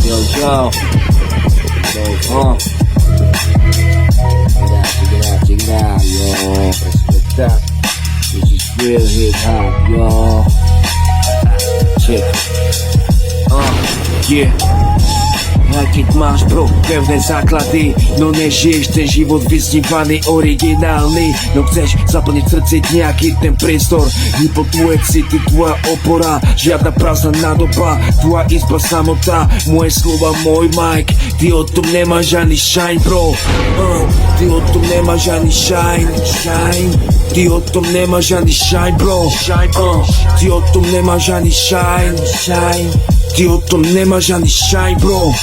Yo, yo. Yo, check it out, yo. Respect. This is real hip hop, yo. Check. Yeah. Keď máš bro pevné základy, no nežiješ ten život vyznívaný, originálny. No chceš zaplniť v srdci nejaký ten priestor, hypo tvoje city, tvoja opora, žiadna prázdna nádoba, tvoja izba samota, moje slova, môj mic. Ty o tom nemáš ani shine, bro. Ty o tom nemáš ani shine. Ty o tom nemáš ani shine, bro. Ty o tom nemáš ani shine. Ty o tom nemáš ani shine, bro.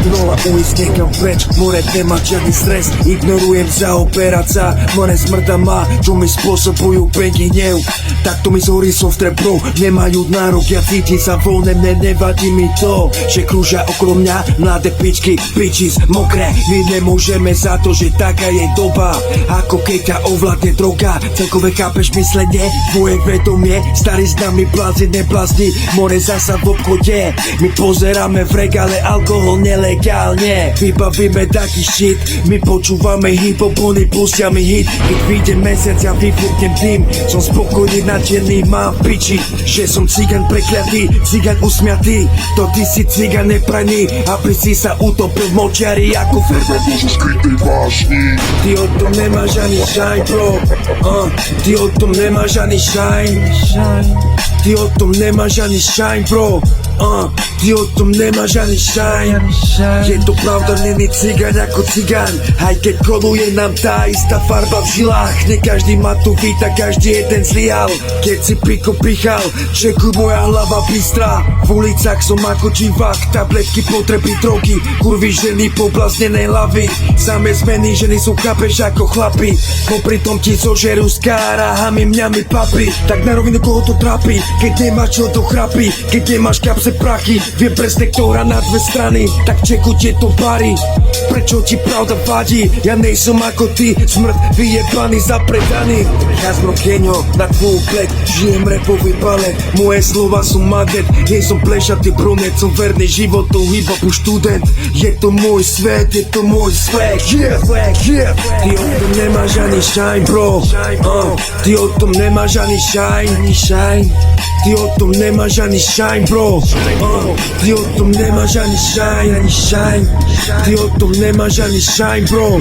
Nula uísť niekam preč, more nemá žiadny stres. Ignorujem zaoperať sa, more smrda má, čo mi spôsobujú penky hnev. Takto mi zhorí software, bro, nemajú nárok, ja cítim sa voľne, mne nevadí mi to, že krúžia okolo mňa mladé pičky, bitches, mokré. My nemôžeme za to, že taká je doba, ako keď ťa ovládne droga. Celkové chápeš myslenie, tvoje vedomie, starý s nami blázni, neblázni, more zasa v obchode. My pozeráme v regále alkohol nelegálne, vybavíme taký shit, my počúvame hip-hop, oni pustia mi hit. Keď vyjde mesiac, ja vyfúknem dým, som spokojný, nadšený, mám piči, že som cigan prekliatý, cigan usmiatý. To ty si cigan nepraný, aby si sa utopil v močiari ako Fernando zo skrytej vášni. Ty o tom nemáš ani shine, bro. Ty o tom nemáš ani shine. Ty o tom nemáš ani shine, bro. Ty o tom nemáš ani shine. Je to pravda, není cigán ako cigán, aj keď koluje nám tá istá farba v žilách. Ne každý ma tu víta, každý jeden zlyhal. Keď si piko pichal, čekuj moja hlava bystrá. V ulicách som ako divák, tabletky, potreby, drogy, kurvy, ženy, poblaznené hlavy. Samé zmeny, ženy sú, chápeš, ako chlapi. Popri tom ti zožerú s kárahami, mňami papi. Tak na rovinu, koho to trápi, keď nemáš čo to chrapí, keď nemáš kapse prachy. Viem presne, kto hrá na dve strany, tak čekuj tieto bary. Prečo ti pravda vadí? Ja nejsom ako ty, smrť vyjebaný, zapredaný. Jasno keňo, na tvoju pleť, žijem rapový balet. Moje slova sú magnet, nie som plešatý brunet, som verný životu, hip-hopu študent. Je to môj svet, je to môj swag, yeah. Ty o tom nemáš ani shine, bro. Ty o tom nemáš ani shine. Ty o tom nemáš ani shine, bro. Ty o tom nemáš ani shine. Ty o tom nemáš ani shine, bro.